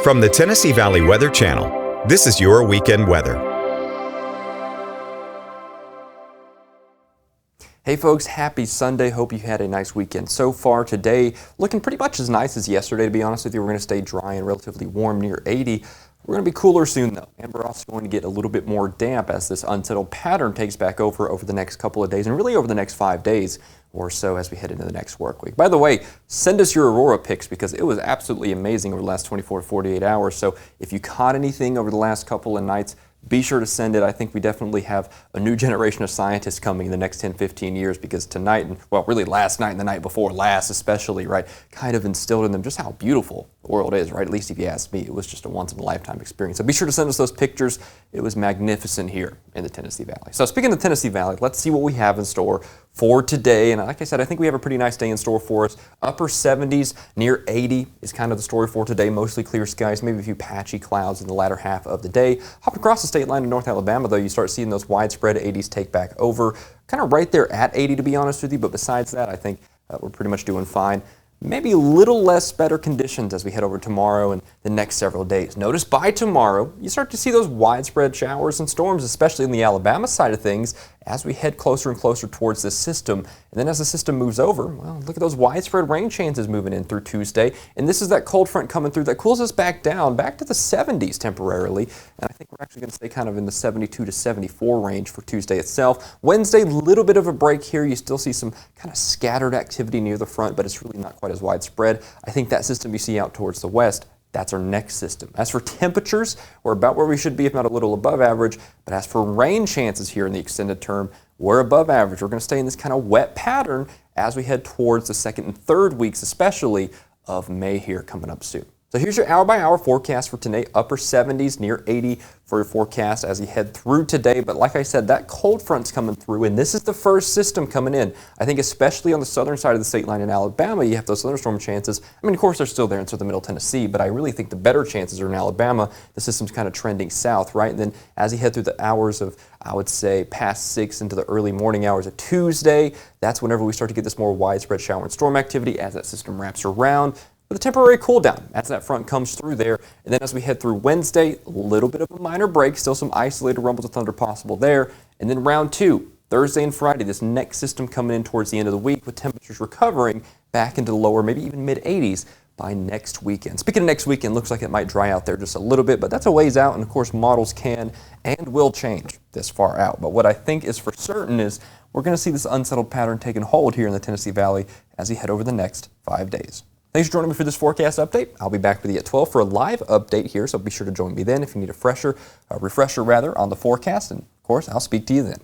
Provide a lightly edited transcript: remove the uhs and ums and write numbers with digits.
From the Tennessee Valley Weather Channel, this is your weekend weather. Hey folks, happy Sunday. Hope you had a nice weekend so far. Today, looking pretty much as nice as yesterday, to be honest with you. We're going to stay dry and relatively warm near 80. We're going to be cooler soon though, and we're also going to get a little bit more damp as this unsettled pattern takes back over the next couple of days and really over the next 5 days or so as we head into the next work week. By the way, send us your aurora pics because it was absolutely amazing over the last 24 to 48 hours. So if you caught anything over the last couple of nights, be sure to send it. I think we definitely have a new generation of scientists coming in the next 10, 15 years because tonight, and well, really last night and the night before last especially, right, kind of instilled in them just how beautiful the world is, right? At least if you ask me, it was just a once-in-a-lifetime experience. So be sure to send us those pictures. It was magnificent here in the Tennessee Valley. So speaking of the Tennessee Valley, let's see what we have in store for today. And like I said, I think we have a pretty nice day in store for us. Upper 70s, near 80 is kind of the story for today. Mostly clear skies, maybe a few patchy clouds in the latter half of the day. Hopping across the state line in North Alabama, though, you start seeing those widespread 80s take back over. Kind of right there at 80, to be honest with you. But besides that, I think we're pretty much doing fine. Maybe a little less better conditions as we head over tomorrow and the next several days. Notice by tomorrow, you start to see those widespread showers and storms, especially in the Alabama side of things, as we head closer and closer towards this system. And then as the system moves over, well, look at those widespread rain chances moving in through Tuesday. And this is that cold front coming through that cools us back down, back to the 70s temporarily. And I think we're actually going to stay kind of in the 72 to 74 range for Tuesday itself. Wednesday, a little bit of a break here. You still see some kind of scattered activity near the front, but it's really not quite as widespread. I think that system you see out towards the west, that's our next system. As for temperatures, we're about where we should be, if not a little above average. But as for rain chances here in the extended term, we're above average. We're going to stay in this kind of wet pattern as we head towards the second and third weeks, especially of May here coming up soon. So here's your hour-by-hour forecast for today. Upper 70s, near 80 for your forecast as you head through today. But like I said, that cold front's coming through, and this is the first system coming in. I think especially on the southern side of the state line in Alabama, you have those thunderstorm chances. I mean, of course, they're still there in southern middle Tennessee, but I really think the better chances are in Alabama. The system's kind of trending south, right? And then as you head through the hours of, I would say, past 6 into the early morning hours of Tuesday, that's whenever we start to get this more widespread shower and storm activity as that system wraps around. With a temporary cool down as that front comes through there. And then as we head through Wednesday, a little bit of a minor break, still some isolated rumbles of thunder possible there. And then round 2, Thursday and Friday, this next system coming in towards the end of the week with temperatures recovering back into the lower, maybe even mid 80s by next weekend. Speaking of next weekend, looks like it might dry out there just a little bit, but that's a ways out. And of course, models can and will change this far out. But what I think is for certain is we're going to see this unsettled pattern taking hold here in the Tennessee Valley as we head over the next 5 days. Thanks for joining me for this forecast update. I'll be back with you at 12 for a live update here, so be sure to join me then if you need a refresher on the forecast. And of course, I'll speak to you then.